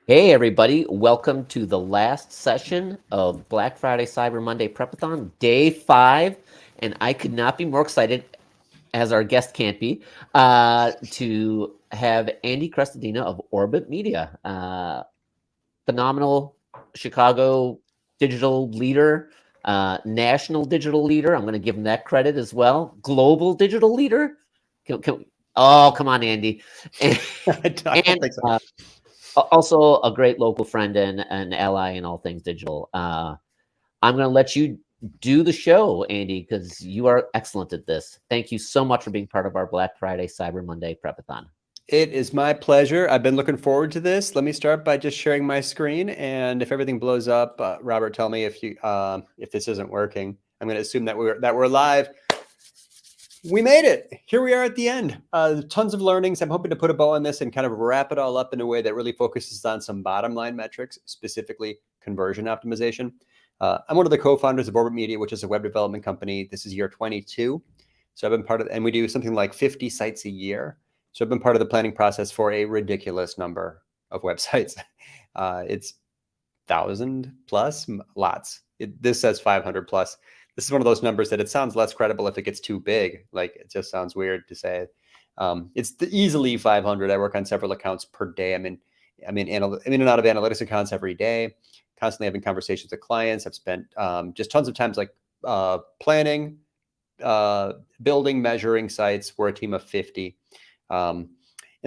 Hey everybody, welcome to the last session of Black Friday Cyber Monday Prepathon, day 5, and I could not be more excited, as our guest can't be, to have Andy Crestodina of Orbit Media, phenomenal Chicago digital leader, national digital leader. I'm going to give him that credit as well. Global digital leader. Oh, come on, Andy. And, I don't think so. Also a great local friend and an ally in all things digital. I'm going to let you do the show, Andy, because you are excellent at this. Thank you so much for being part of our Black Friday Cyber Monday Prepathon. It is my pleasure. I've been looking forward to this. Let me start by just sharing my screen, and if everything blows up, Robert, tell me if this isn't working. I'm going to assume that we're live. We made it. Here we are at the end. Tons of learnings. I'm hoping to put a bow on this and kind of wrap it all up in a way that really focuses on some bottom line metrics, specifically conversion optimization. I'm one of the co-founders of Orbit Media, which is a web development company. This is year 22. So I've been part of, and we do something like 50 sites a year. So I've been part of the planning process for a ridiculous number of websites. It's 1,000 plus, lots. This says 500 plus. This is one of those numbers that it sounds less credible if it gets too big. Like it just sounds weird to say. It's easily 500. I work on several accounts per day. I'm in and out of analytics accounts every day, constantly having conversations with clients. I've spent just tons of times like planning, building, measuring sites. We're a team of 50. And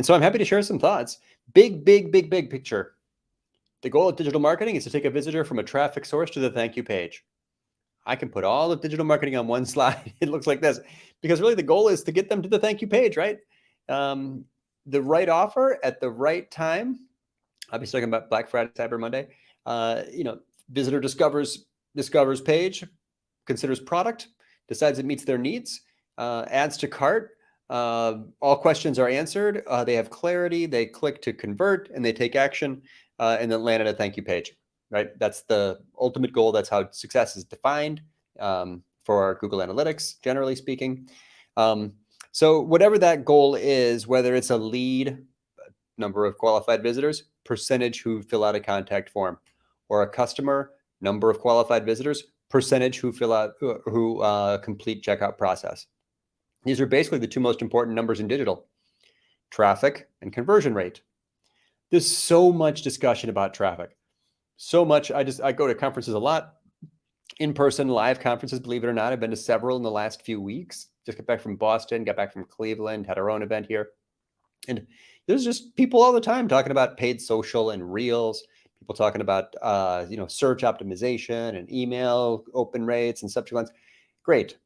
so I'm happy to share some thoughts. Big picture. The goal of digital marketing is to take a visitor from a traffic source to the thank you page. I can put all of digital marketing on one slide. It looks like this, because really the goal is to get them to the thank you page, right? The right offer at the right time. I'll be talking about Black Friday, Cyber Monday. Visitor discovers page, considers product, decides it meets their needs, adds to cart. All questions are answered. They have clarity. They click to convert, and they take action, and then land at a thank you page. Right? That's the ultimate goal. That's how success is defined for Google Analytics, generally speaking. So whatever that goal is, whether it's a lead, number of qualified visitors, percentage who fill out a contact form, or a customer, number of qualified visitors, percentage who complete checkout process. These are basically the two most important numbers in digital: traffic and conversion rate. There's so much discussion about traffic. So much. I go to conferences a lot, in-person live conferences, believe it or not. I've been to several in the last few weeks. Just got back from Boston, got back from Cleveland, had our own event here. And there's just people all the time talking about paid social and reels, people talking about search optimization and email open rates and subject lines. Great.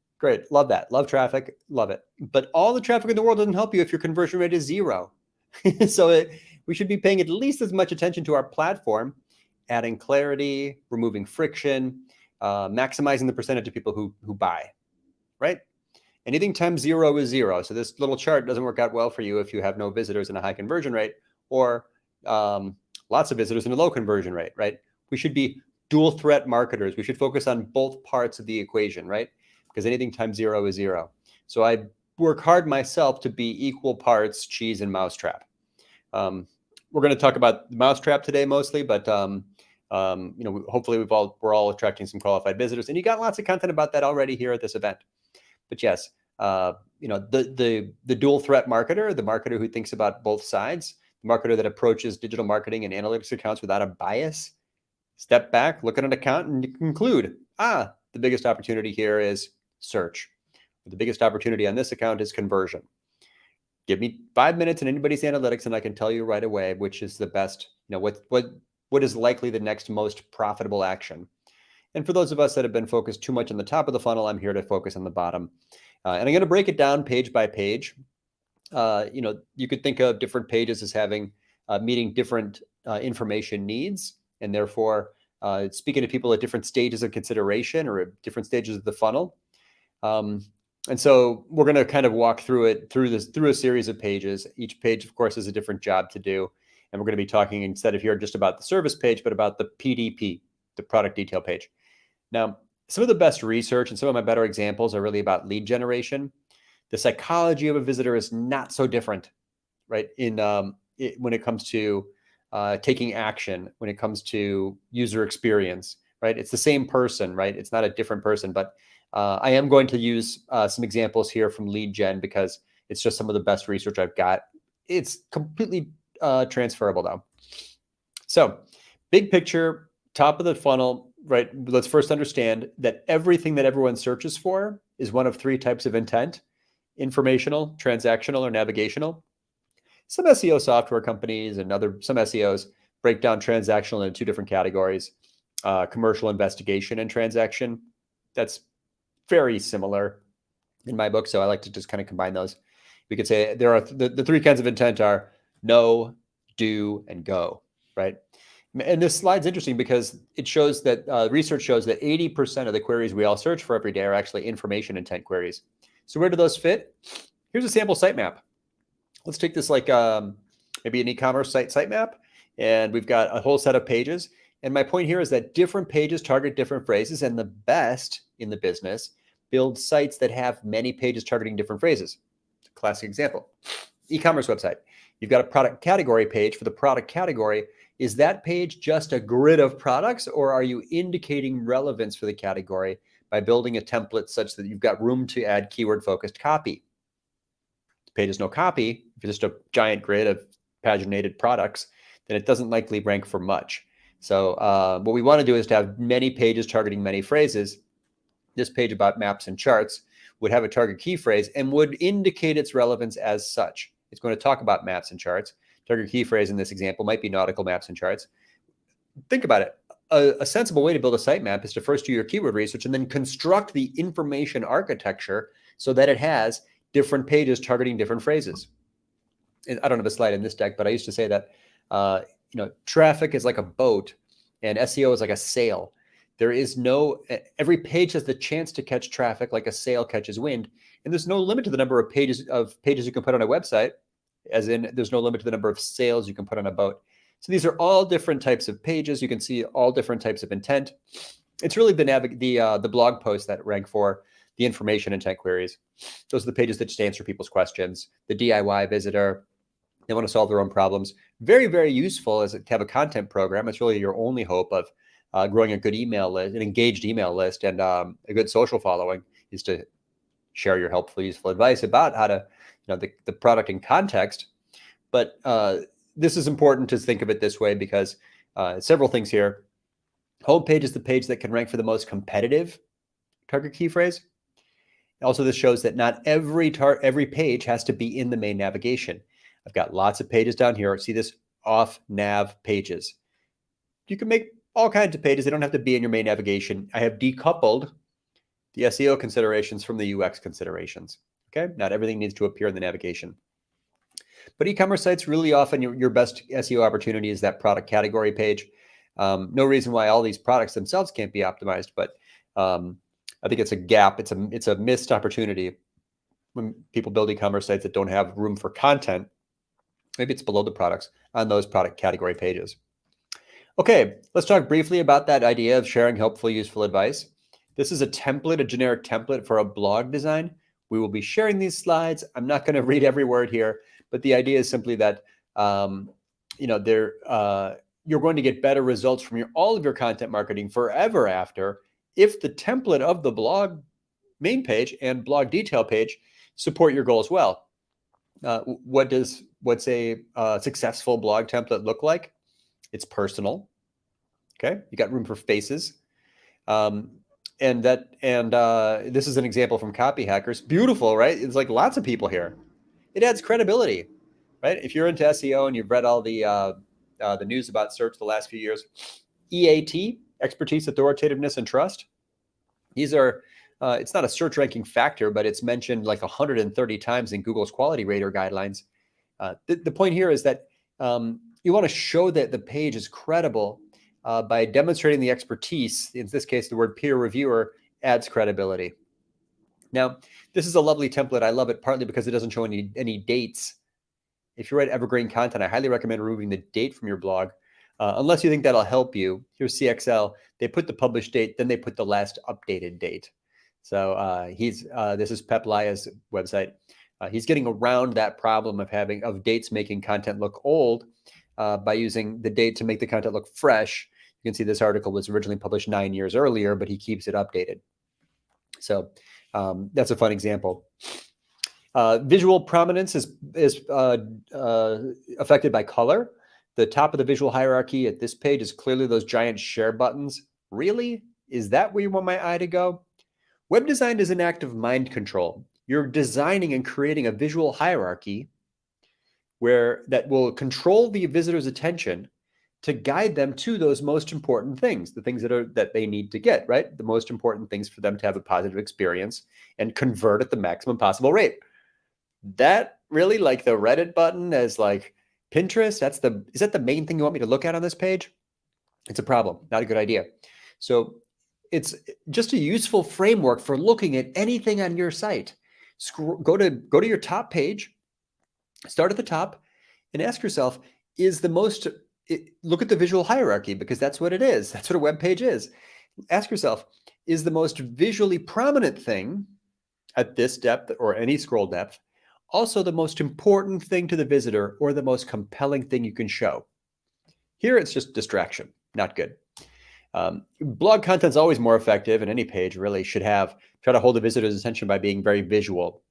Love that. Love traffic. Love it. But all the traffic in the world doesn't help you if your conversion rate is 0. So we should be paying at least as much attention to our platform, adding clarity, removing friction, maximizing the percentage of people who buy, right? Anything times 0 is 0. So this little chart doesn't work out well for you if you have no visitors and a high conversion rate, or lots of visitors and a low conversion rate, right? We should be dual threat marketers. We should focus on both parts of the equation, right? Because anything times 0 is 0. So I work hard myself to be equal parts cheese and mousetrap. We're going to talk about the mousetrap today mostly, but hopefully we're all attracting some qualified visitors, and you got lots of content about that already here at this event. But yes, the dual threat marketer, the marketer who thinks about both sides, the marketer that approaches digital marketing and analytics accounts without a bias, step back, look at an account, and conclude, the biggest opportunity here is search. The biggest opportunity on this account is conversion. Give me 5 minutes in anybody's analytics, and I can tell you right away which is the best, what is likely the next most profitable action. And for those of us that have been focused too much on the top of the funnel, I'm here to focus on the bottom. And I'm going to break it down page by page. You could think of different pages as having meeting different information needs, and therefore speaking to people at different stages of consideration or at different stages of the funnel. And so we're going to kind of walk through it through a series of pages. Each page, of course, is a different job to do. And we're going to be talking instead of here just about the service page, but about the PDP, the product detail page. Now, some of the best research and some of my better examples are really about lead generation. The psychology of a visitor is not so different, right? When it comes to taking action when it comes to user experience, right? It's the same person, right? It's not a different person, but I am going to use some examples here from lead gen because it's just some of the best research I've got. It's completely transferable though. So big picture, top of the funnel, right? Let's first understand that everything that everyone searches for is one of three types of intent: informational, transactional, or navigational. Some SEO software companies and some SEOs break down transactional into two different categories: commercial, investigation, and transaction. That's very similar in my book, so I like to just kind of combine those. We could say there are the three kinds of intent are know, do, and go, right? And this slide's interesting because it shows that research shows that 80% of the queries we all search for every day are actually information intent queries. So where do those fit? Here's a sample sitemap. Let's take this like maybe an e-commerce sitemap, and we've got a whole set of pages. And my point here is that different pages target different phrases, and the best in the business build sites that have many pages targeting different phrases. Classic example, e-commerce website. You've got a product category page for the product category. Is that page just a grid of products, or are you indicating relevance for the category by building a template such that you've got room to add keyword-focused copy? The page has no copy. If it's just a giant grid of paginated products, then it doesn't likely rank for much. So what we want to do is to have many pages targeting many phrases. This page about maps and charts would have a target key phrase and would indicate its relevance as such. It's going to talk about maps and charts. Target key phrase in this example might be nautical maps and charts. Think about it. A sensible way to build a sitemap is to first do your keyword research and then construct the information architecture so that it has different pages targeting different phrases. And I don't have a slide in this deck, but I used to say that traffic is like a boat and SEO is like a sail. There is every page has the chance to catch traffic like a sail catches wind. And there's no limit to the number of pages you can put on a website, as in there's no limit to the number of sails you can put on a boat. So these are all different types of pages. You can see all different types of intent. It's really the blog posts that rank for the information intent queries. Those are the pages that just answer people's questions. The DIY visitor, they want to solve their own problems. Very, very useful as to have a content program. It's really your only hope of growing a good email list, an engaged email list, and a good social following is to share your helpful, useful advice about how to, the product in context. But this is important to think of it this way because several things here. Homepage is the page that can rank for the most competitive target key phrase. Also, this shows that not every page has to be in the main navigation. I've got lots of pages down here. See this off nav pages. You can make all kinds of pages. They don't have to be in your main navigation. I have decoupled the SEO considerations from the UX considerations. Okay, not everything needs to appear in the navigation. But e-commerce sites, really often your best SEO opportunity is that product category page. No reason why all these products themselves can't be optimized, but I think it's a gap. It's a missed opportunity when people build e-commerce sites that don't have room for content. Maybe it's below the products on those product category pages. Okay, let's talk briefly about that idea of sharing helpful, useful advice. This is a template, a generic template for a blog design. We will be sharing these slides. I'm not going to read every word here, but the idea is simply that you're going to get better results from all of your content marketing forever after if the template of the blog main page and blog detail page support your goals well. What's a successful blog template look like? It's personal. Okay, you got room for faces. And this is an example from Copy Hackers. Beautiful, right? It's like lots of people here. It adds credibility, right? If you're into SEO and you've read all the news about search the last few years, EAT, expertise, authoritativeness, and trust. These are, it's not a search ranking factor, but it's mentioned like 130 times in Google's quality rater guidelines. The point here is that you want to show that the page is credible by demonstrating the expertise. In this case, the word peer reviewer adds credibility. Now, this is a lovely template. I love it partly because it doesn't show any dates. If you write evergreen content, I highly recommend removing the date from your blog, unless you think that'll help you. Here's CXL. They put the published date, then they put the last updated date. So this is Pep Laya's website. He's getting around that problem of dates making content look old by using the date to make the content look fresh. You can see this article was originally published 9 years earlier, but he keeps it updated. So that's a fun example. Visual prominence is affected by color. The top of the visual hierarchy at this page is clearly those giant share buttons. Really? Is that where you want my eye to go? Web design is an act of mind control. You're designing and creating a visual hierarchy that will control the visitor's attention to guide them to those most important things, the things that they need to get, right? The most important things for them to have a positive experience and convert at the maximum possible rate. That really, like the Reddit button as like Pinterest, is that the main thing you want me to look at on this page? It's a problem, not a good idea. So it's just a useful framework for looking at anything on your site. Go to your top page, start at the top, and ask yourself, look at the visual hierarchy, because that's what it is. That's what a web page is. Ask yourself, is the most visually prominent thing at this depth or any scroll depth also the most important thing to the visitor or the most compelling thing you can show? Here it's just distraction, not good. Blog content is always more effective, and any page really should try to hold the visitor's attention by being very visual.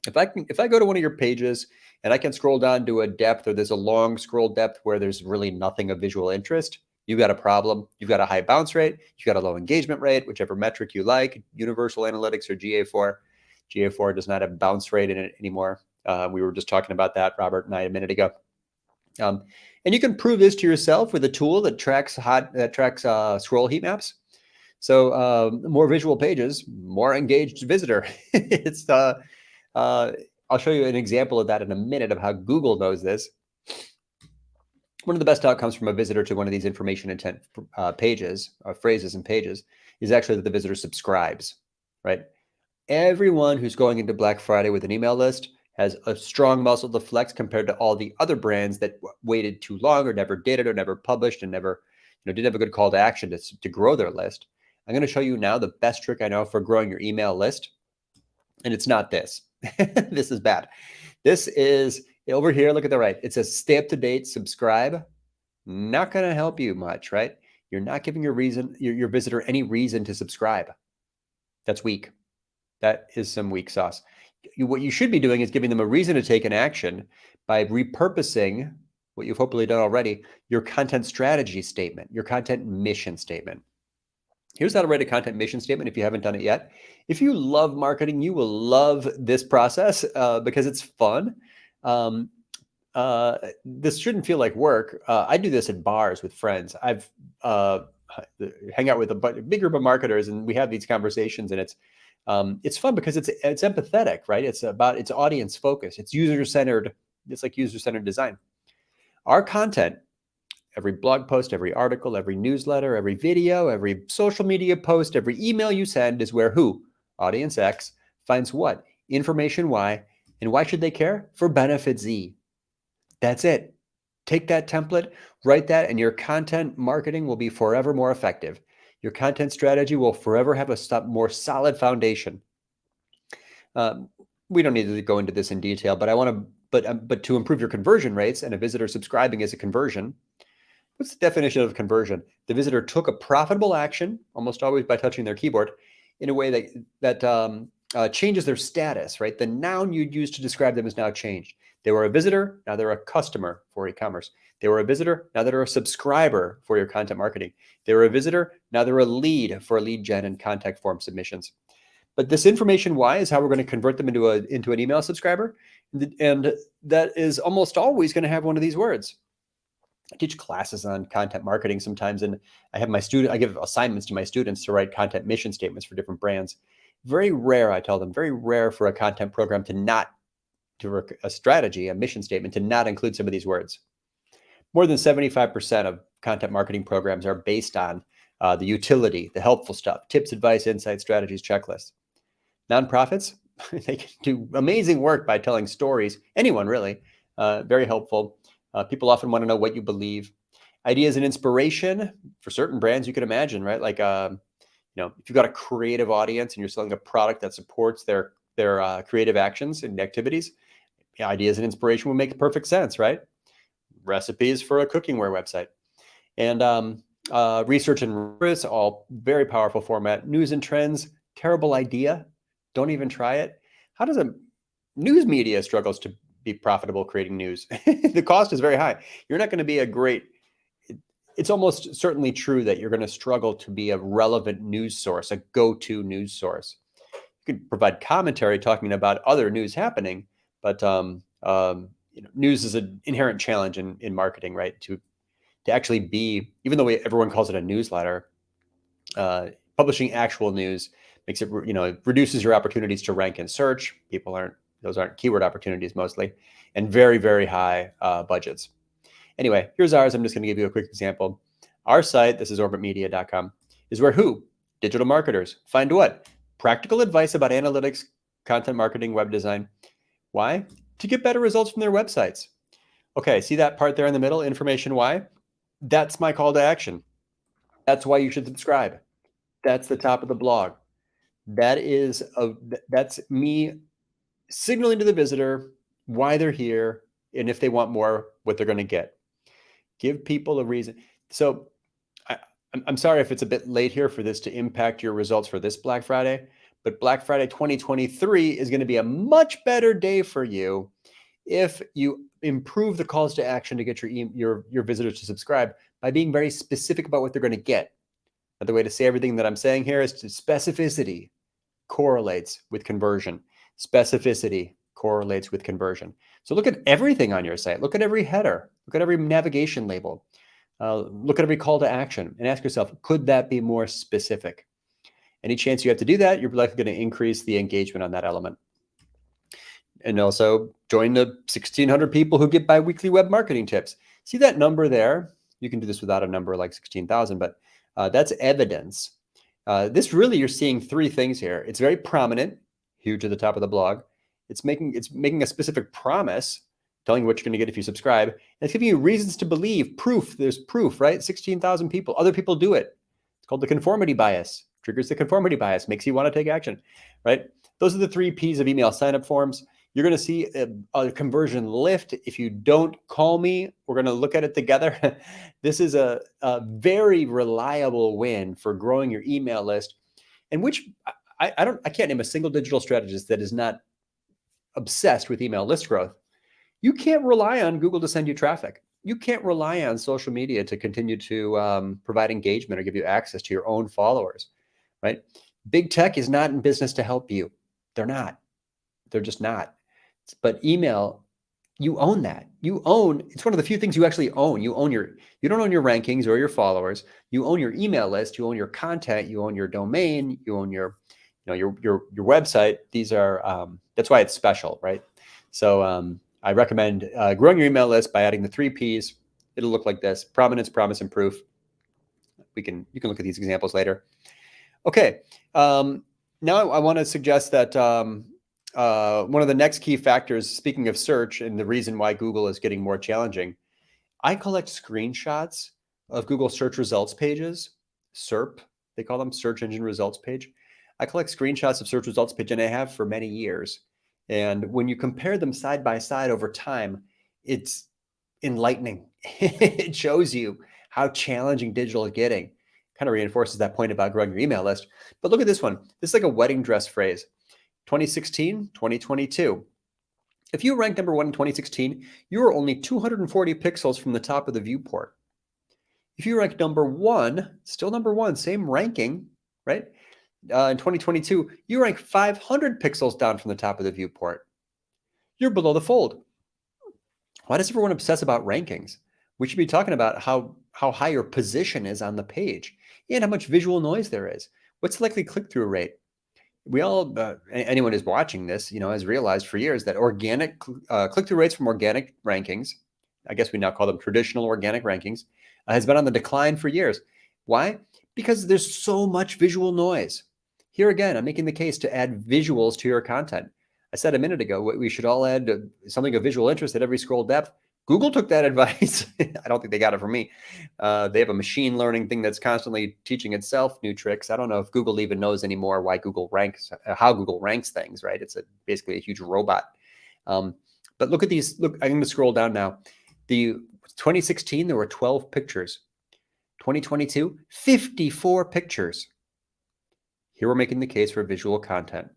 If I go to one of your pages and I can scroll down to a depth, or there's a long scroll depth where there's really nothing of visual interest, you've got a problem. You've got a high bounce rate. You've got a low engagement rate, whichever metric you like, Universal Analytics or GA4. GA4 does not have bounce rate in it anymore. We were just talking about that, Robert and I, a minute ago. And you can prove this to yourself with a tool that tracks scroll heat maps. So more visual pages, more engaged visitor. I'll show you an example of that in a minute of how Google knows this. One of the best outcomes from a visitor to one of these information intent pages, phrases and pages, is actually that the visitor subscribes, right? Everyone who's going into Black Friday with an email list has a strong muscle to flex compared to all the other brands that waited too long or never did it or never published and never didn't have a good call to action to grow their list. I'm going to show you now the best trick I know for growing your email list. And it's not this. This is bad. This is over here. Look at the right. It says stay up to date, subscribe. Not going to help you much, right? You're not giving your visitor any reason to subscribe. That's weak. That is some weak sauce. What you should be doing is giving them a reason to take an action by repurposing what you've hopefully done already, your content strategy statement, your content mission statement. Here's how to write a content mission statement if you haven't done it yet. If you love marketing, you will love this process because it's fun. This shouldn't feel like work. I do this at bars with friends. I've hang out with a big group of marketers, and we have these conversations, and it's fun because it's empathetic, right? It's audience focused. It's user-centered. It's like user-centered design. Our content, every blog post, every article, every newsletter, every video, every social media post, every email you send is where who? Audience X finds what? Information Y. And why should they care? For benefit Z. That's it. Take that template, write that, and your content marketing will be forever more effective. Your content strategy will forever have a more solid foundation. We don't need to go into this in detail, but I want to. But to improve your conversion rates, and a visitor subscribing is a conversion. What's the definition of conversion? The visitor took a profitable action, almost always by touching their keyboard, in a way that changes their status, right? The noun you'd use to describe them is now changed. They were a visitor, now they're a customer for e-commerce. They were a visitor, now they're a subscriber for your content marketing. They were a visitor, now they're a lead for lead gen and contact form submissions. But this information Y is how we're going to convert them into an email subscriber. And that is almost always going to have one of these words. I teach classes on content marketing sometimes, and I give assignments to my students to write content mission statements for different brands. Very rare, I tell them, very rare for a content program a strategy, a mission statement, to not include some of these words. More than 75% of content marketing programs are based on the utility, the helpful stuff, tips, advice, insights, strategies, checklists. Nonprofits, they can do amazing work by telling stories. Anyone really, very helpful. People often want to know what you believe. Ideas and inspiration for certain brands you can imagine, right? Like, if you've got a creative audience and you're selling a product that supports their creative actions and activities, ideas and inspiration will make perfect sense, right? recipes for a cookingware website. And research and rumors, all very powerful format. News and trends, terrible idea. Don't even try it. How does a news media struggles to be profitable creating news? The cost is very high. You're not going to be a great, it's almost certainly true that you're going to struggle to be a relevant news source, a go-to news source. You could provide commentary talking about other news happening, but news is an inherent challenge in marketing, right? To actually be, even though everyone calls it a newsletter, publishing actual news makes it, it reduces your opportunities to rank in search. Those aren't keyword opportunities mostly, and very, very high budgets. Anyway, here's ours. I'm just going to give you a quick example. Our site, this is orbitmedia.com, is where digital marketers, find what? Practical advice about analytics, content marketing, web design. Why? To get better results from their websites. Okay, see that part there in the middle, information why? That's my call to action. That's why you should subscribe. That's the top of the blog. That's me signaling to the visitor why they're here, and if they want more, what they're going to get. Give people a reason. So I'm sorry if it's a bit late here for this to impact your results for this Black Friday, but Black Friday 2023 is going to be a much better day for you if you improve the calls to action to get your visitors to subscribe by being very specific about what they're going to get. Another way to say everything that I'm saying here is to specificity correlates with conversion. Specificity correlates with conversion. So look at everything on your site. Look at every header. Look at every navigation label. Look at every call to action and ask yourself, could that be more specific? Any chance you have to do that, you're likely going to increase the engagement on that element. And also join the 1,600 people who get bi-weekly web marketing tips. See that number there? You can do this without a number like 16,000, but that's evidence. This really, you're seeing three things here. It's very prominent, huge at the top of the blog. It's making a specific promise, telling you what you're going to get if you subscribe. And it's giving you reasons to believe, proof. There's proof, right? 16,000 people. Other people do it. It's called the conformity bias. Triggers the conformity bias, makes you want to take action, right? Those are the 3 Ps of email sign-up forms. You're going to see a conversion lift. If you don't call me, we're going to look at it together. This is a very reliable win for growing your email list, and which I can't name a single digital strategist that is not obsessed with email list growth. You can't rely on Google to send you traffic. You can't rely on social media to continue to provide engagement or give you access to your own followers, right? Big tech is not in business to help you. They're not. They're just not. But email, you own that. It's one of the few things you actually own. You don't own your rankings or your followers. You own your email list. You own your content. You own your domain. You own your website. These are, that's why it's special, right? So I recommend growing your email list by adding the 3 Ps. It'll look like this: prominence, promise, and proof. You can look at these examples later. Okay. Now I want to suggest that one of the next key factors, speaking of search and the reason why Google is getting more challenging, I collect screenshots of Google search results pages, SERP, they call them, search engine results page. I collect screenshots of search results page, and I have for many years. And when you compare them side by side over time, it's enlightening. It shows you how challenging digital is getting. Kind of reinforces that point about growing your email list. But look at this one. This is like a wedding dress phrase. 2016, 2022. If you ranked number 1 in 2016, you were only 240 pixels from the top of the viewport. If you rank number 1, still number 1, same ranking, right? In 2022, you rank 500 pixels down from the top of the viewport. You're below the fold. Why does everyone obsess about rankings? We should be talking about how high your position is on the page and how much visual noise there is. What's the likely click-through rate? We all, anyone who's watching this, has realized for years that organic click-through rates from organic rankings, I guess we now call them traditional organic rankings, has been on the decline for years. Why? Because there's so much visual noise. Here again, I'm making the case to add visuals to your content. I said a minute ago, we should all add something of visual interest at every scroll depth. Google took that advice. I don't think they got it from me. They have a machine learning thing that's constantly teaching itself new tricks. I don't know if Google even knows anymore why Google ranks, how Google ranks things, right? It's basically a huge robot. But look at these. Look, I'm going to scroll down now. The 2016, there were 12 pictures. 2022, 54 pictures. Here we're making the case for visual content.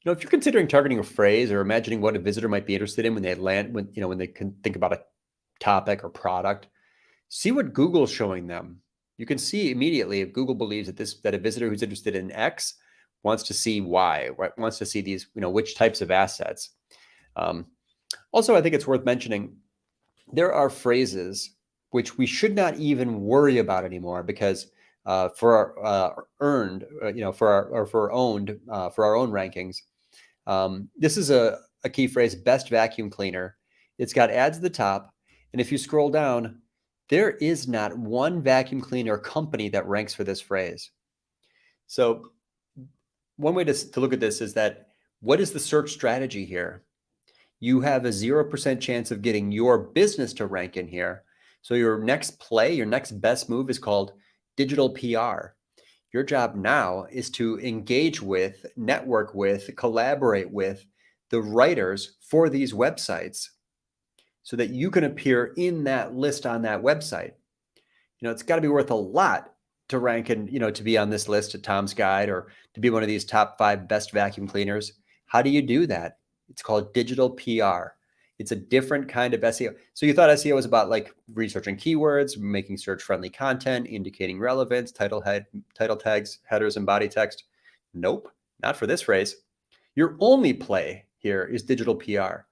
If you're considering targeting a phrase or imagining what a visitor might be interested in when they can think about a topic or product, see what Google's showing them. You can see immediately if Google believes that a visitor who's interested in X wants to see Y, right? Wants to see these, which types of assets. Also, I think it's worth mentioning there are phrases which we should not even worry about anymore because for our own rankings, this is a key phrase: best vacuum cleaner. It's got ads at the top, and if you scroll down, there is not one vacuum cleaner company that ranks for this phrase. So one way to look at this is that what is the search strategy here? You have a 0% chance of getting your business to rank in here. So your next play, your next best move is called digital PR. Your job now is to engage with, network with, collaborate with the writers for these websites so that you can appear in that list on that website. It's got to be worth a lot to rank and, to be on this list at Tom's Guide or to be one of these top 5 best vacuum cleaners. How do you do that? It's called digital PR. It's a different kind of SEO. So you thought SEO was about like researching keywords, making search-friendly content, indicating relevance, title tags, headers, and body text. Nope, not for this phrase. Your only play here is digital PR.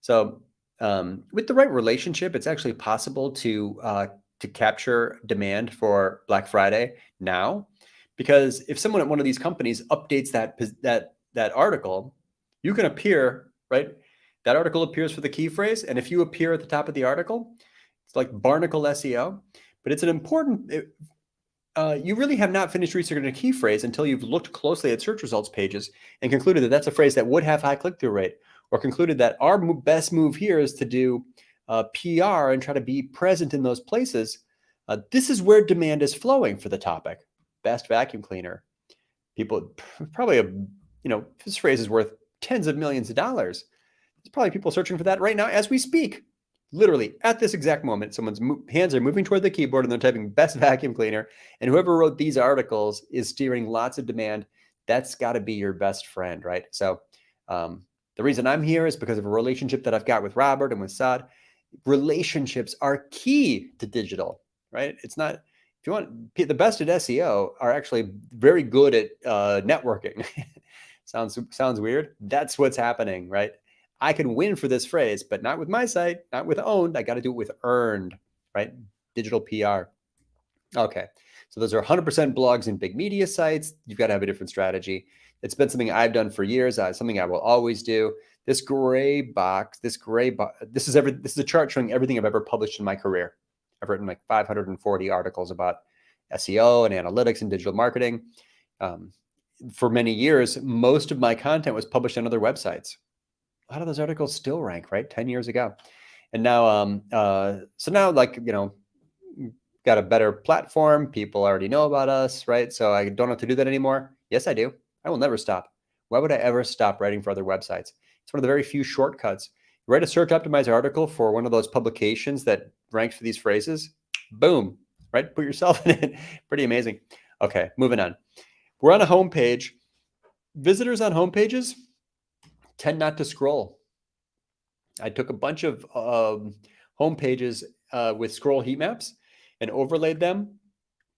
So with the right relationship, it's actually possible to capture demand for Black Friday now, because if someone at one of these companies updates that article, you can appear, right? That article appears for the key phrase, and if you appear at the top of the article, it's like barnacle SEO. But it's an important. You really have not finished researching a key phrase until you've looked closely at search results pages and concluded that that's a phrase that would have high click-through rate, or concluded that our best move here is to do PR and try to be present in those places. This is where demand is flowing for the topic. Best vacuum cleaner. People probably, this phrase is worth tens of millions of dollars. There's probably people searching for that right now as we speak. Literally at this exact moment, someone's hands are moving toward the keyboard and they're typing best vacuum cleaner. And whoever wrote these articles is steering lots of demand. That's got to be your best friend, right? So the reason I'm here is because of a relationship that I've got with Robert and with Saad. Relationships are key to digital, right? It's not, if you want, the best at SEO are actually very good at networking. Sounds weird. That's what's happening, right? I can win for this phrase, but not with my site, not with owned. I got to do it with earned, right? Digital PR. Okay. So those are 100% blogs and big media sites. You've got to have a different strategy. It's been something I've done for years. Something I will always do. This is a chart showing everything I've ever published in my career. I've written like 540 articles about SEO and analytics and digital marketing. For many years, most of my content was published on other websites. A lot of those articles still rank, right? 10 years ago. And now, so now, got a better platform. People already know about us, right? So I don't have to do that anymore. Yes, I do. I will never stop. Why would I ever stop writing for other websites? It's one of the very few shortcuts. You write a search optimized article for one of those publications that ranks for these phrases. Boom, right? Put yourself in it. Pretty amazing. Okay, moving on. We're on a homepage. Visitors on homepages tend not to scroll. I took a bunch of homepages with scroll heat maps and overlaid them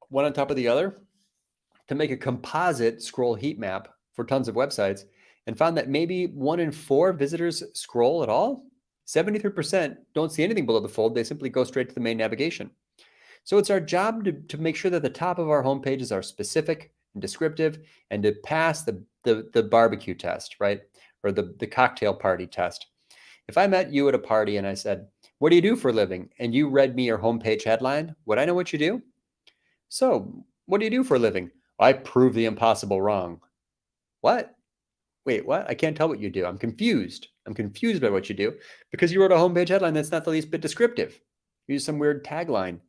one on top of the other to make a composite scroll heat map for tons of websites, and found that maybe 1 in 4 visitors scroll at all. 73% don't see anything below the fold. They simply go straight to the main navigation. So it's our job to make sure that the top of our homepages are specific and descriptive and to pass the barbecue test, right? Or the cocktail party test. If I met you at a party and I said, "What do you do for a living?" and you read me your homepage headline, would I know what you do? So, what do you do for a living? I prove the impossible wrong. What? Wait, what? I can't tell what you do. I'm confused. I'm confused by what you do because you wrote a homepage headline that's not the least bit descriptive. You use some weird tagline.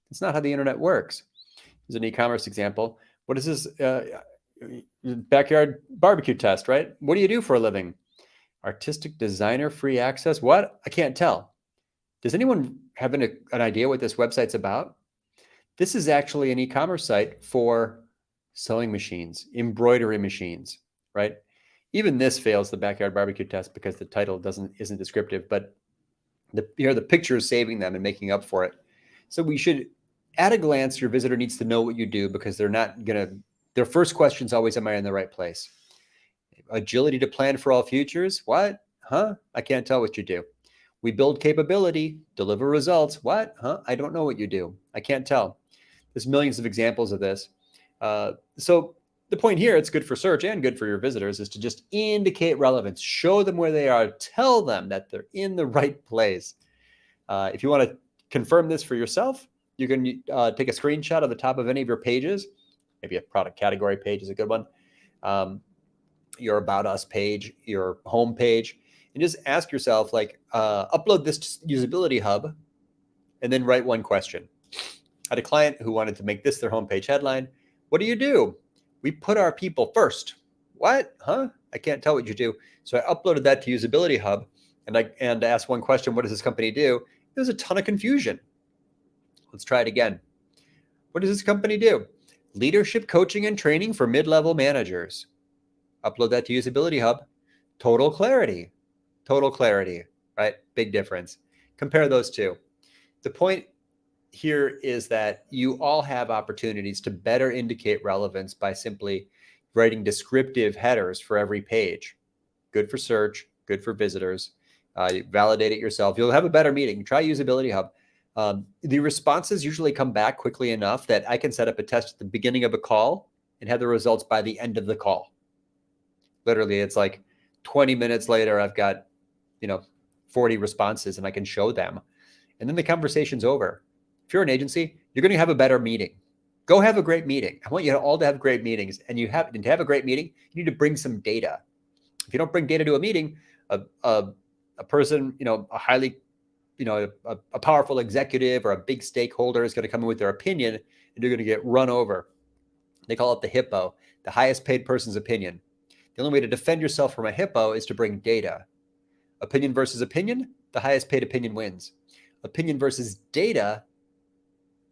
That's not how the internet works. There's an e-commerce example. What is this? Backyard barbecue test, right? What do you do for a living? Artistic designer, free access. What? I can't tell. Does anyone having an idea what this website's about? This is actually an e-commerce site for sewing machines, embroidery machines, right? Even this fails the backyard barbecue test because the title isn't descriptive, but the picture is saving them and making up for it. So we should, at a glance, your visitor needs to know what you do, because their first question is always, am I in the right place? Agility to plan for all futures. What? Huh? I can't tell what you do. We build capability, deliver results. What? Huh? I don't know what you do. I can't tell. There's millions of examples of this. So the point here, it's good for search and good for your visitors, is to just indicate relevance, show them where they are, tell them that they're in the right place. If you want to confirm this for yourself, you can take a screenshot of the top of any of your pages. Maybe a product category page is a good one. Your About Us page, your home page, and just ask yourself, like, upload this to Usability Hub, and then write one question. I had a client who wanted to make this their homepage headline. What do? We put our people first. What? Huh? I can't tell what you do. So I uploaded that to Usability Hub, and asked one question: what does this company do? There's a ton of confusion. Let's try it again. What does this company do? Leadership coaching and training for mid-level managers. Upload that to Usability Hub. Total clarity, right? Big difference. Compare those two. The point here is that you all have opportunities to better indicate relevance by simply writing descriptive headers for every page. Good for search, good for visitors. You validate it yourself. You'll have a better meeting. Try Usability Hub. The responses usually come back quickly enough that I can set up a test at the beginning of a call and have the results by the end of the call. Literally, it's like 20 minutes later, I've got 40 responses, and I can show them. And then the conversation's over. If you're an agency, you're going to have a better meeting. Go have a great meeting. I want you all to have great meetings. And to have a great meeting, you need to bring some data. If you don't bring data to a meeting, a person, a highly, a powerful executive or a big stakeholder is going to come in with their opinion, and you're going to get run over. They call it the hippo, the highest paid person's opinion. The only way to defend yourself from a hippo is to bring data. Opinion versus opinion, the highest paid opinion wins. Opinion versus data,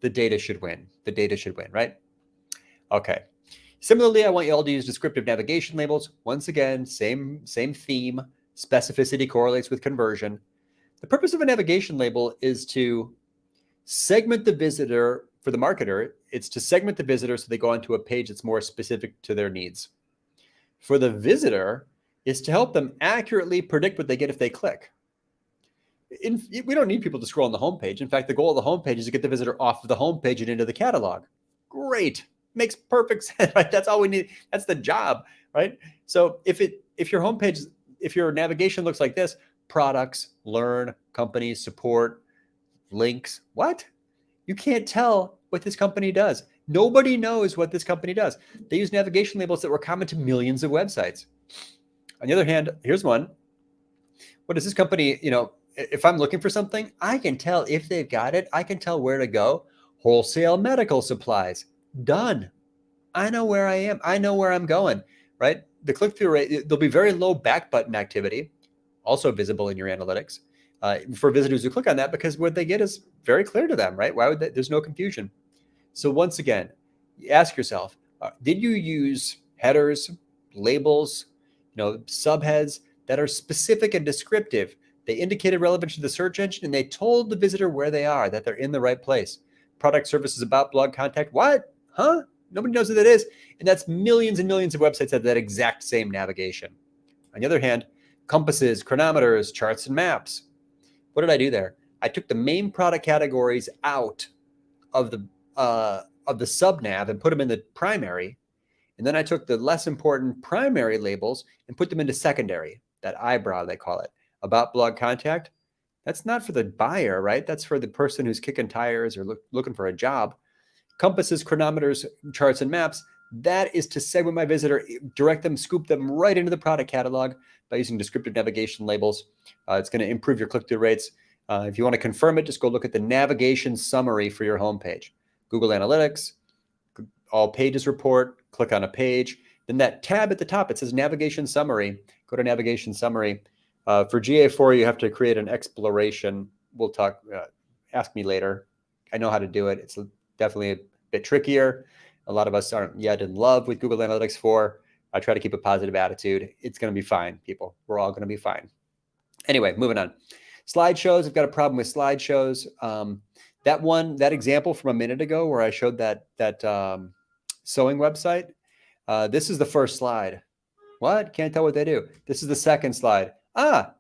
the data should win. The data should win, right? Okay. Similarly, I want you all to use descriptive navigation labels. Once again, same theme. Specificity correlates with conversion. The purpose of a navigation label is to segment the visitor. For the marketer, it's to segment the visitor so they go onto a page that's more specific to their needs. For the visitor, is to help them accurately predict what they get if they click. We don't need people to scroll on the homepage. In fact, the goal of the homepage is to get the visitor off of the homepage and into the catalog. Great. Makes perfect sense, right? That's all we need. That's the job, right? So if your homepage, if your navigation looks like this: products, learn, companies, support, links, what? You can't tell what this company does. Nobody knows what this company does. They use navigation labels that were common to millions of websites. On the other hand, here's one. What does this company, if I'm looking for something, I can tell if they've got it. I can tell where to go. Wholesale medical supplies. Done. I know where I am. I know where I'm going, right? The click-through rate, there'll be very low back button activity, also visible in your analytics, for visitors who click on that, because what they get is very clear to them, right? Why would there's no confusion. So once again, ask yourself, did you use headers, labels, subheads that are specific and descriptive? They indicated relevance to the search engine, and they told the visitor where they are, that they're in the right place. Product, services, about, blog, contact. What? Huh? Nobody knows what that is. And that's millions and millions of websites that have that exact same navigation. On the other hand, compasses, chronometers, charts, and maps. What did I do there? I took the main product categories out of the sub-nav and put them in the primary. And then I took the less important primary labels and put them into secondary, that eyebrow, they call it. About, blog, contact. That's not for the buyer, right? That's for the person who's kicking tires or looking for a job. Compasses, chronometers, charts, and maps. That is to segment my visitor, direct them, scoop them right into the product catalog by using descriptive navigation labels. It's going to improve your click-through rates. If you want to confirm it, just go look at the navigation summary for your homepage. Google Analytics, all pages report, click on a page. Then that tab at the top, it says navigation summary. Go to navigation summary. For GA4, you have to create an exploration. We'll talk ask me later. I know how to do it. It's definitely a bit trickier. A lot of us aren't yet in love with Google Analytics 4. I try to keep a positive attitude. It's going to be fine, people. We're all going to be fine. Anyway, moving on. Slideshows. I've got a problem with slideshows. That example from a minute ago where I showed that sewing website. This is the first slide. What? Can't tell what they do. This is the second slide.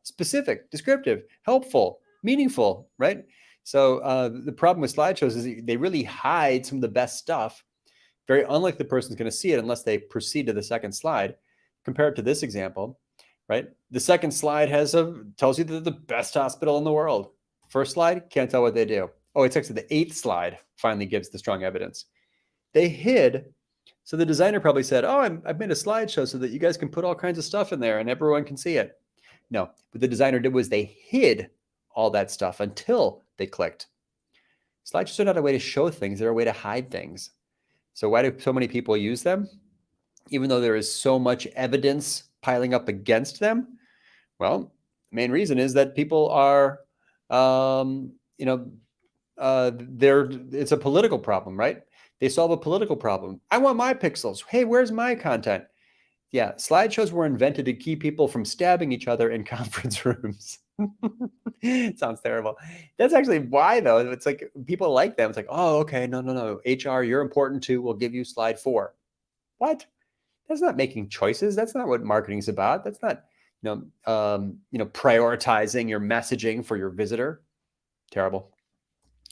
Specific, descriptive, helpful, meaningful, right? So the problem with slideshows is they really hide some of the best stuff. Very unlikely the person's going to see it unless they proceed to the second slide. Compared to this example, right? The second slide tells you they're the best hospital in the world. First slide, can't tell what they do. Oh, it's actually the 8th slide finally gives the strong evidence. They hid. So the designer probably said, I've made a slideshow so that you guys can put all kinds of stuff in there and everyone can see it. No, what the designer did was they hid all that stuff until they clicked. Slideshows are not a way to show things. They're a way to hide things. So why do so many people use them? Even though there is so much evidence piling up against them? Well, the main reason is that people are, it's a political problem, right? They solve a political problem. I want my pixels. Hey, where's my content? Yeah, slideshows were invented to keep people from stabbing each other in conference rooms. It sounds terrible. That's actually why, though. It's like people like them. It's like, oh, okay, no. HR, you're important too. We'll give you slide 4. What? That's not making choices. That's not what marketing is about. That's not, prioritizing your messaging for your visitor. Terrible.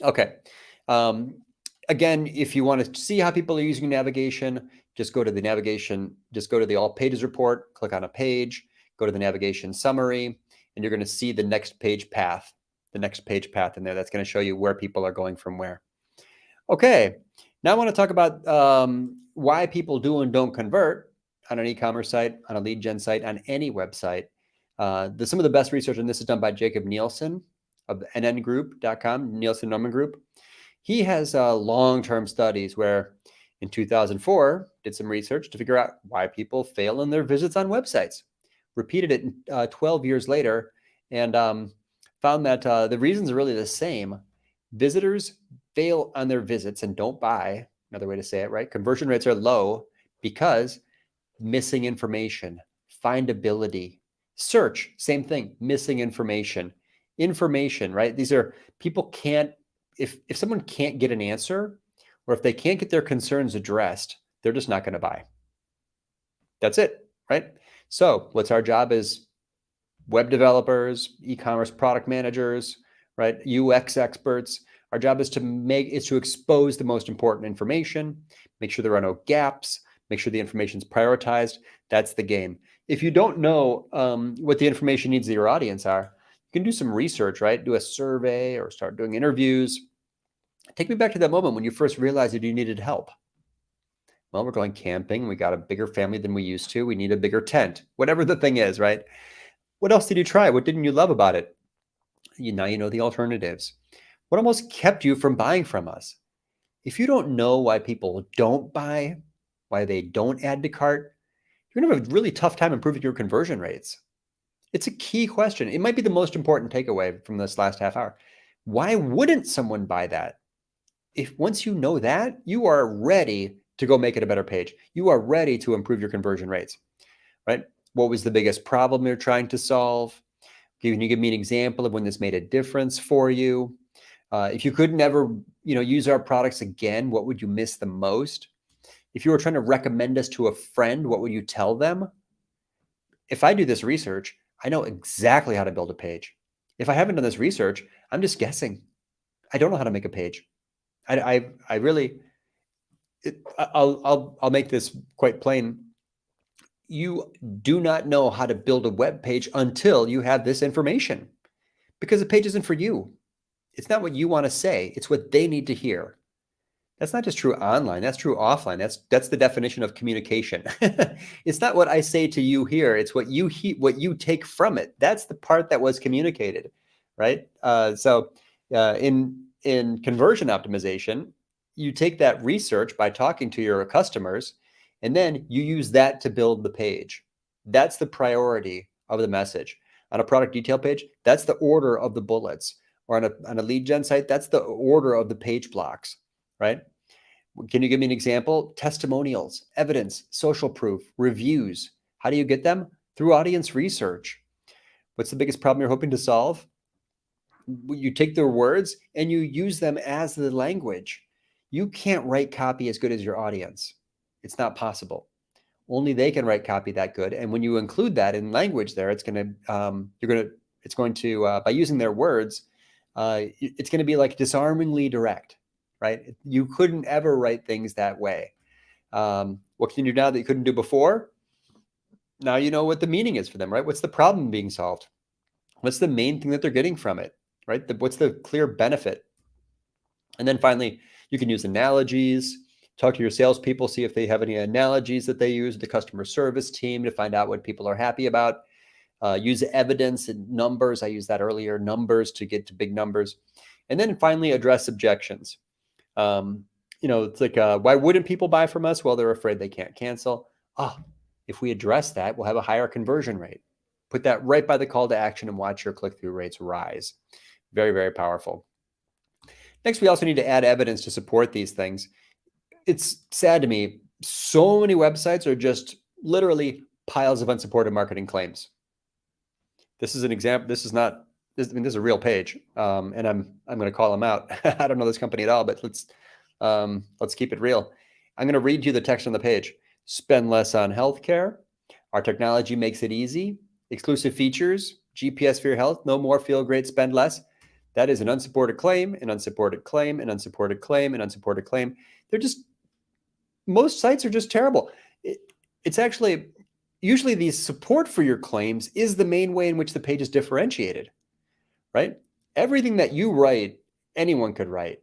Okay. Again, if you want to see how people are using navigation, just go to the navigation, just go to the all pages report, click on a page, go to the navigation summary, and you're going to see the next page path in there. That's going to show you where people are going from where. Okay. Now I want to talk about why people do and don't convert on an e-commerce site, on a lead gen site, on any website. Some of the best research on this is done by Jacob Nielsen of nngroup.com, Nielsen Norman Group. He has long-term studies where in 2004 did some research to figure out why people fail in their visits on websites. Repeated it 12 years later and found that the reasons are really the same. Visitors fail on their visits and don't buy, another way to say it, right? Conversion rates are low because missing information, findability, search, same thing, missing information, right? These are, people can't, if someone can't get an answer or if they can't get their concerns addressed, they're just not going to buy. That's it, right? So what's our job as web developers, e-commerce product managers, right? UX experts. Our job is to expose the most important information, make sure there are no gaps, make sure the information is prioritized. That's the game. If you don't know what the information needs of your audience are, you can do some research, right? Do a survey or start doing interviews. Take me back to that moment when you first realized that you needed help. Well, we're going camping. We got a bigger family than we used to. We need a bigger tent, whatever the thing is, right? What else did you try? What didn't you love about it? Now you know the alternatives. What almost kept you from buying from us? If you don't know why people don't buy, why they don't add to cart, you're going to have a really tough time improving your conversion rates. It's a key question. It might be the most important takeaway from this last half hour. Why wouldn't someone buy that? If once you know that, you are ready to go make it a better page. You are ready to improve your conversion rates, right? What was the biggest problem you're trying to solve? Can you give me an example of when this made a difference for you? If you could never, use our products again, what would you miss the most? If you were trying to recommend us to a friend, what would you tell them? If I do this research, I know exactly how to build a page. If I haven't done this research, I'm just guessing. I don't know how to make a page. I'll make this quite plain. You do not know how to build a web page until you have this information, because the page isn't for you. It's not what you want to say. It's what they need to hear. That's not just true online. That's true offline. That's the definition of communication. It's not what I say to you here. It's what you take from it. That's the part that was communicated, right? In conversion optimization, you take that research by talking to your customers, and then you use that to build the page. That's the priority of the message. On a product detail page, that's the order of the bullets. or on a lead gen site, that's the order of the page blocks, right? Can you give me an example? Testimonials, evidence, social proof, reviews. How do you get them? Through audience research. What's the biggest problem you're hoping to solve? You take their words and you use them as the language. You can't write copy as good as your audience. It's not possible. Only they can write copy that good. And when you include that in language there, it's going to, by using their words, it's going to be like disarmingly direct, right? You couldn't ever write things that way. What can you do now that you couldn't do before? Now you know what the meaning is for them, right? What's the problem being solved? What's the main thing that they're getting from it, right? What's the clear benefit? And then finally, you can use analogies, talk to your salespeople, see if they have any analogies that they use, the customer service team to find out what people are happy about. Use evidence and numbers. I used that earlier, numbers to get to big numbers. And then finally, address objections. It's like, why wouldn't people buy from us? Well, they're afraid they can't cancel. If we address that, we'll have a higher conversion rate. Put that right by the call to action and watch your click-through rates rise. Very, very powerful. Next, we also need to add evidence to support these things. It's sad to me. So many websites are just literally piles of unsupported marketing claims. This is an example. This is a real page. And I'm going to call them out. I don't know this company at all, but let's keep it real. I'm going to read you the text on the page. Spend less on healthcare. Our technology makes it easy. Exclusive features, GPS for your health. No more, feel great, spend less. That is an unsupported claim, an unsupported claim, an unsupported claim, an unsupported claim. Most sites are just terrible. It's actually, usually the support for your claims is the main way in which the page is differentiated, right? Everything that you write, anyone could write.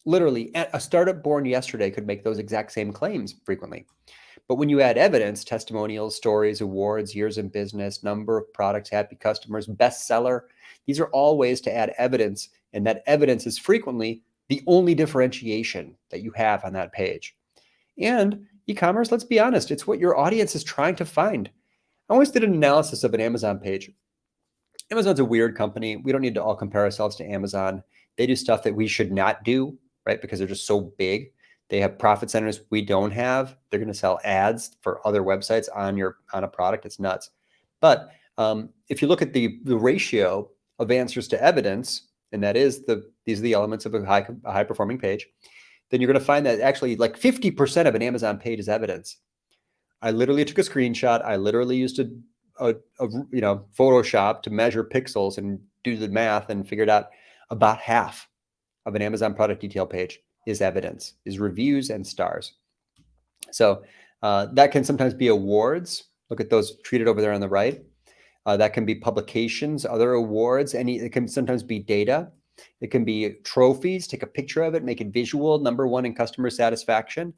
Literally, a startup born yesterday could make those exact same claims frequently. But when you add evidence, testimonials, stories, awards, years in business, number of products, happy customers, bestseller, these are all ways to add evidence. And that evidence is frequently the only differentiation that you have on that page. And e-commerce, let's be honest, it's what your audience is trying to find. I always did an analysis of an Amazon page. Amazon's a weird company. We don't need to all compare ourselves to Amazon. They do stuff that we should not do, right? Because they're just so big. They have profit centers we don't have. They're going to sell ads for other websites on a product. It's nuts. But if you look at the ratio of answers to evidence, and that is these are the elements of a high performing page, then you're going to find that actually like 50% of an Amazon page is evidence. I literally took a screenshot. I literally used Photoshop to measure pixels and do the math and figured out about half of an Amazon product detail page is evidence, is reviews and stars. So that can sometimes be awards. Look at those treated over there on the right. That can be publications, other awards. It can sometimes be data. It can be trophies. Take a picture of it, make it visual. Number one in customer satisfaction.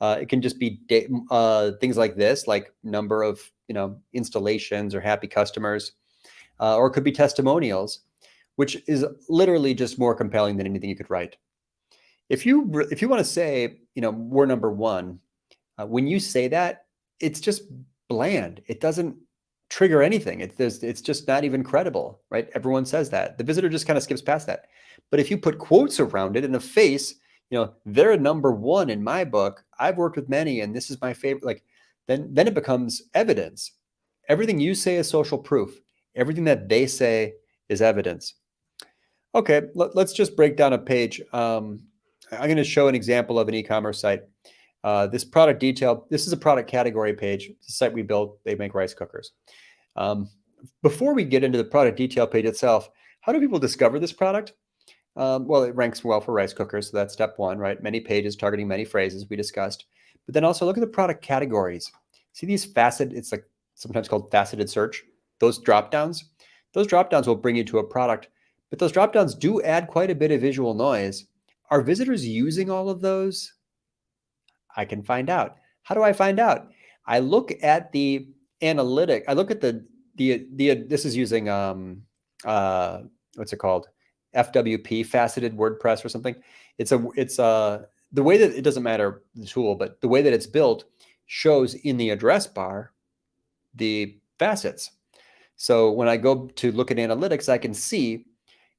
It can just be things like this, like number of installations or happy customers, or it could be testimonials, which is literally just more compelling than anything you could write. If you want to say, we're number one, when you say that, it's just bland. It doesn't trigger anything. It's just not even credible, right? Everyone says that. The visitor just kind of skips past that. But if you put quotes around it in a face, they're number one in my book. I've worked with many, and this is my favorite. Then it becomes evidence. Everything you say is social proof. Everything that they say is evidence. Okay, let's just break down a page. I'm going to show an example of an e-commerce site. This product detail, this is a product category page. It's a site we built. They make rice cookers. Before we get into the product detail page itself, how do people discover this product? Well, it ranks well for rice cookers. So that's step one, right? Many pages targeting many phrases we discussed. But then also look at the product categories. See these faceted, it's like sometimes called faceted search. Those dropdowns will bring you to a product. But those dropdowns do add quite a bit of visual noise. Are visitors using all of those? I can find out. How do I find out? I look at the analytic. I look at the this is using what's it called? FWP, faceted WordPress or something. It's the way that it doesn't matter the tool, but the way that it's built shows in the address bar the facets. So when I go to look at analytics, I can see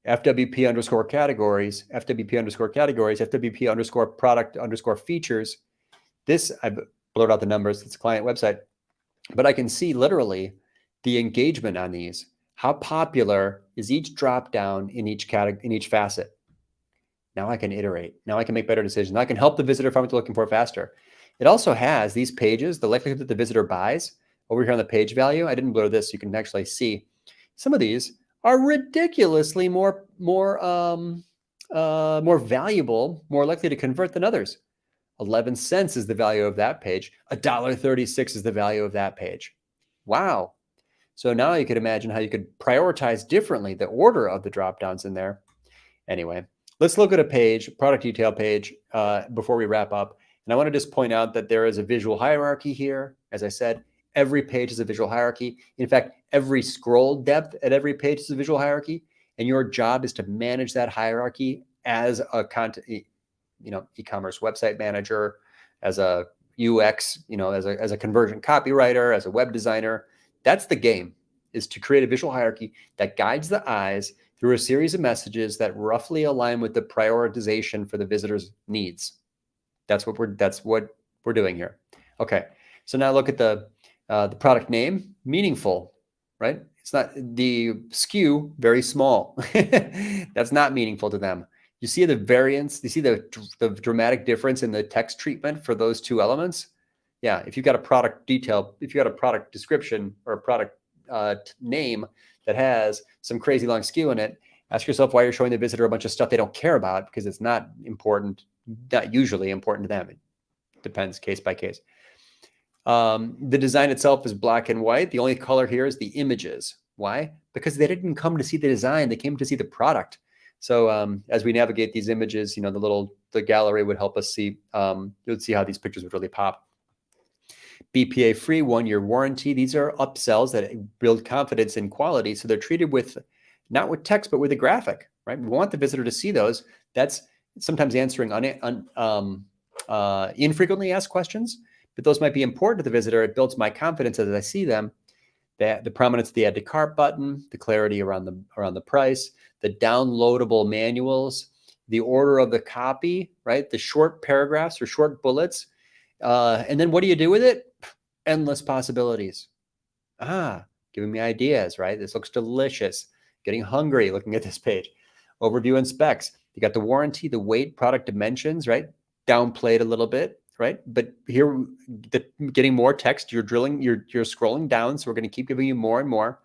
FWP underscore categories, FWP underscore categories, FWP underscore product underscore features. This, I've blurred out the numbers, it's a client website, but I can see literally the engagement on these. How popular is each drop down in each category, in each facet? Now I can iterate. Now I can make better decisions. Now I can help the visitor find what they're looking for faster. It also has these pages, the likelihood that the visitor buys over here on the page value. I didn't blur this, so you can actually see some of these are ridiculously more valuable, more likely to convert than others. 11 cents is the value of that page. $1.36 is the value of that page. Wow. So now you could imagine how you could prioritize differently the order of the drop downs in there. Anyway, let's look at a page, product detail page, before we wrap up. And I want to just point out that there is a visual hierarchy here. As I said, every page is a visual hierarchy. In fact, every scroll depth at every page is a visual hierarchy. And your job is to manage that hierarchy as a content, e-commerce website manager, as a UX, as a conversion copywriter, as a web designer. That's the game, is to create a visual hierarchy that guides the eyes through a series of messages that roughly align with the prioritization for the visitor's needs. That's what we're doing here. Okay, so now look at the product name, meaningful, right? It's not the SKU, very small. That's not meaningful to them. You see the variance, you see the dramatic difference in the text treatment for those two elements. Yeah, if you've got a product detail, if you got a product description or a product name that has some crazy long SKU in it, ask yourself why you're showing the visitor a bunch of stuff they don't care about, because it's not important, not usually important to them. It depends case by case. The design itself is black and white. The only color here is the images. Why? Because they didn't come to see the design, they came to see the product. So as we navigate these images, the gallery would help us see, you'll see how these pictures would really pop. BPA free 1-year warranty. These are upsells that build confidence in quality. So they're treated with, not with text, but with a graphic, right? We want the visitor to see those. That's sometimes answering infrequently asked questions, but those might be important to the visitor. It builds my confidence as I see them. The prominence of the add to cart button, the clarity around the price, the downloadable manuals, the order of the copy, right? The short paragraphs or short bullets. And then what do you do with it? Endless possibilities. Giving me ideas, right? This looks delicious. Getting hungry looking at this page. Overview and specs. You got the warranty, the weight, product dimensions, right? Downplayed a little bit, right? But here, getting more text, you're scrolling down, so we're going to keep giving you more and more.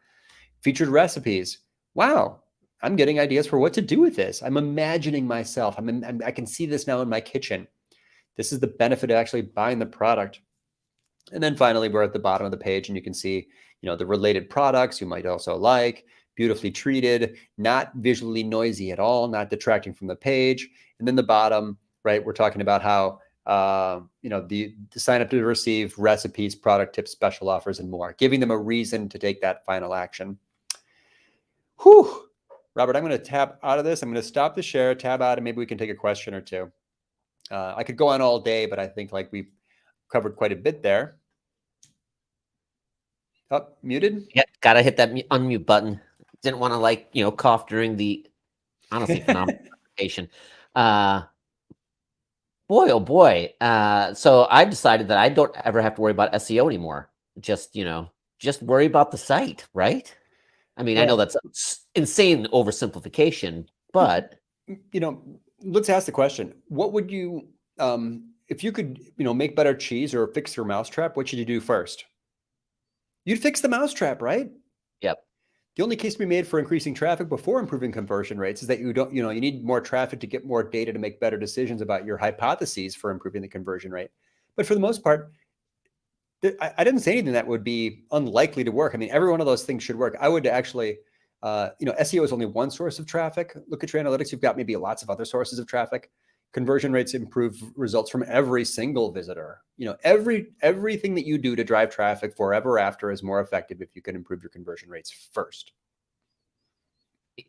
Featured recipes. Wow, I'm getting ideas for what to do with this. I'm imagining myself. I can see this now in my kitchen. This is the benefit of actually buying the product. And then finally, we're at the bottom of the page, and you can see, the related products you might also like, beautifully treated, not visually noisy at all, not detracting from the page. And then the bottom, right, we're talking about how, the sign up to receive recipes, product tips, special offers, and more, giving them a reason to take that final action. Whew. Robert, I'm going to tab out of this. I'm going to stop the share, tab out, and maybe we can take a question or two. I could go on all day, but I think we've covered quite a bit there. Oh, muted? Yeah, gotta hit that unmute button. Didn't want to cough during the honestly phenomenal presentation. Boy, oh boy. So I decided that I don't ever have to worry about SEO anymore. Just worry about the site, right? I mean, I know that's insane oversimplification, but let's ask the question. What would you, if you could, make better cheese or fix your mousetrap, what should you do first? You'd fix the mousetrap, right? Yep. The only case to be made for increasing traffic before improving conversion rates is that you need more traffic to get more data to make better decisions about your hypotheses for improving the conversion rate. But for the most part, I didn't say anything that would be unlikely to work. I mean, every one of those things should work. I would actually, SEO is only one source of traffic. Look at your analytics. You've got maybe lots of other sources of traffic. Conversion rates improve results from every single visitor. Everything that you do to drive traffic forever after is more effective if you can improve your conversion rates first.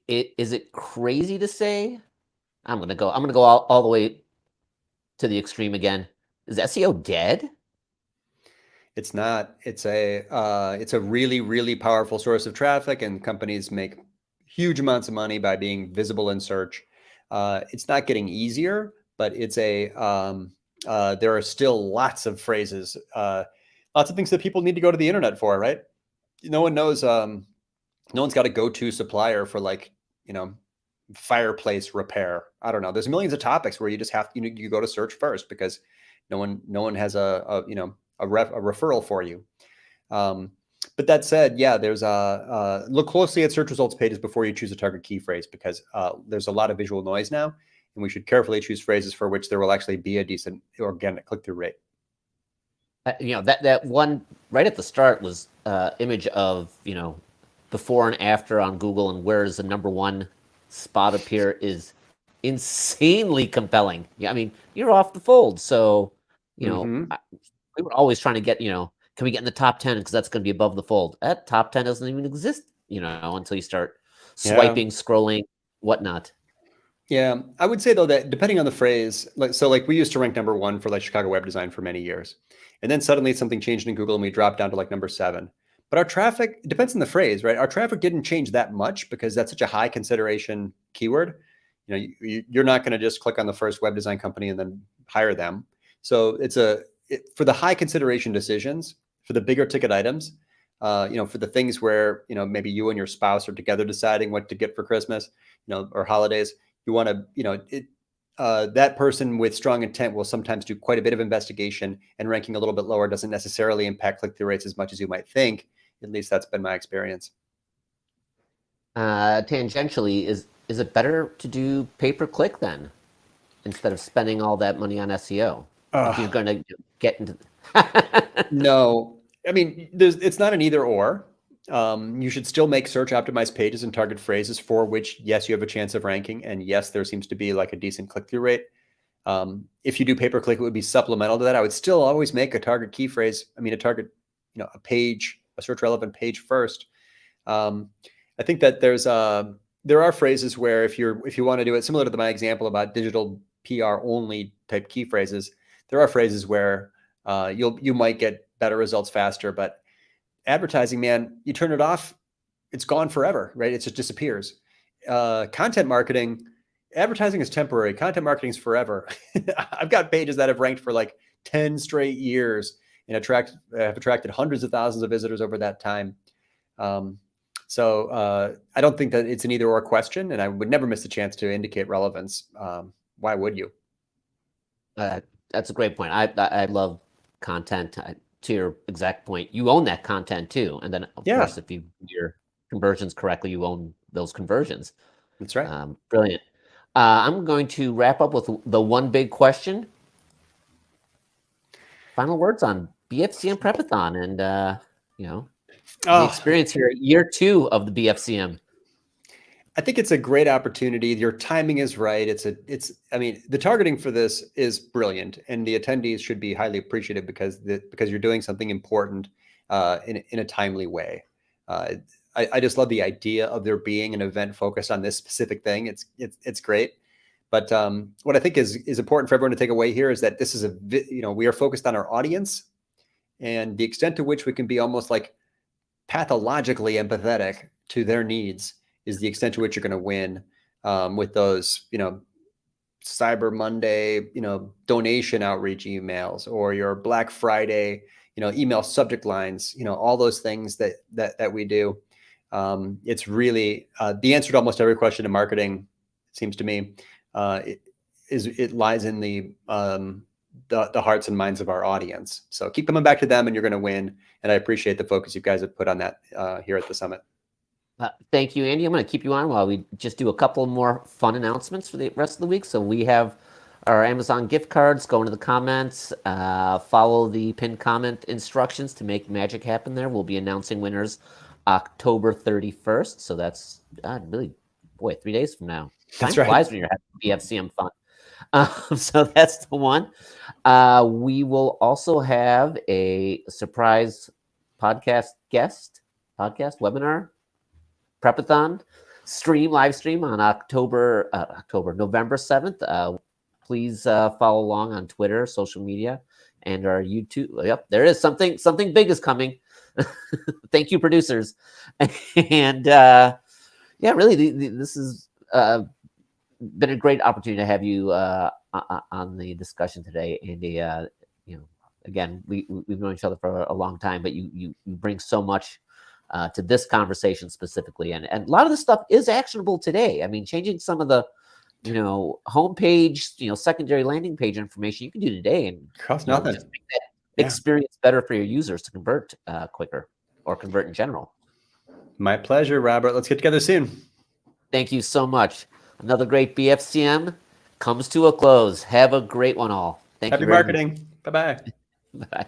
Is it crazy to say? I'm gonna go all the way to the extreme again. Is SEO dead? It's not. It's a really, really powerful source of traffic, and companies make huge amounts of money by being visible in search. It's not getting easier, but there are still lots of phrases, lots of things that people need to go to the internet for, right? No one knows. No one's got a go-to supplier for like, fireplace repair. I don't know. There's millions of topics where you just have you go to search first because no one has a referral for you. But that said, yeah, there's look closely at search results pages before you choose a target key phrase because there's a lot of visual noise now, and we should carefully choose phrases for which there will actually be a decent organic click-through rate. That one right at the start was image of before and after on Google, and where does the number one spot appear is insanely compelling. Yeah, I mean, you're off the fold, so we were always trying to get can we get in the top 10 because that's going to be above the fold. That top 10 doesn't even exist, until you start swiping, scrolling, whatnot. Yeah, I would say though that depending on the phrase, like we used to rank number one for like Chicago web design for many years, and then suddenly something changed in Google and we dropped down to like number 7. But our traffic, it depends on the phrase, right? Our traffic didn't change that much because that's such a high consideration keyword. You're not going to just click on the first web design company and then hire them. So for the high consideration decisions, for the bigger ticket items, for the things where maybe you and your spouse are together deciding what to get for Christmas, or holidays. You want to, that person with strong intent will sometimes do quite a bit of investigation, and ranking a little bit lower doesn't necessarily impact click-through rates as much as you might think. At least that's been my experience. Tangentially, is it better to do pay-per-click then instead of spending all that money on SEO? If you're going to get into No, I mean, it's not an either or. You should still make search optimized pages and target phrases for which, yes, you have a chance of ranking. And yes, there seems to be like a decent click-through rate. If you do pay-per-click, it would be supplemental to that. I would still always make a target key phrase. I mean, a target, a page, a search relevant page first. I think that there are phrases where if you want to do it similar to my example about digital PR only type key phrases, there are phrases where you might get better results faster, but advertising, man, you turn it off, it's gone forever, right? It just disappears. Content marketing, advertising is temporary. Content marketing is forever. I've got pages that have ranked for like 10 straight years and have attracted hundreds of thousands of visitors over that time. So I don't think that it's an either or question, and I would never miss the chance to indicate relevance. Why would you? That's a great point. I love content. To your exact point, you own that content too, and then of course, if you do your conversions correctly, you own those conversions. That's right. Brilliant. I'm going to wrap up with the one big question. Final words on BFCMPrepathon and the experience here, year 2 of the BFCM. I think it's a great opportunity. Your timing is right. I mean, the targeting for this is brilliant, and the attendees should be highly appreciative because you're doing something important in a timely way. I just love the idea of there being an event focused on this specific thing. It's great. But what I think is important for everyone to take away here is that this is we are focused on our audience, and the extent to which we can be almost like pathologically empathetic to their needs is the extent to which you're going to win with those, Cyber Monday, donation outreach emails, or your Black Friday, email subject lines, all those things that we do. It's really the answer to almost every question in marketing, it seems to me, it lies in the hearts and minds of our audience. So keep coming back to them and you're going to win. And I appreciate the focus you guys have put on that here at the summit. Thank you, Andy. I'm going to keep you on while we just do a couple more fun announcements for the rest of the week. So we have our Amazon gift cards. Go into the comments. Follow the pinned comment instructions to make magic happen there. We'll be announcing winners October 31st. So that's really, 3 days from now. Time flies when you're having BFCM fun. So that's the one. We will also have a surprise podcast webinar, Prepathon live stream on November 7th. Please follow along on Twitter, social media, and our YouTube. Yep, there is something big is coming. Thank you, producers. And Yeah, really, this has been a great opportunity to have you on the discussion today, Andy. Again, we've known each other for a long time, but you bring so much to this conversation specifically, and a lot of this stuff is actionable today. I mean, changing some of the homepage, secondary landing page information you can do today, and Costs nothing. just make that experience better for your users to convert quicker or convert in general. My pleasure, Robert. Let's get together soon. Thank you so much. Another great BFCM comes to a close. Have a great one all. Thank Happy you very marketing. Bye-bye. much. Bye.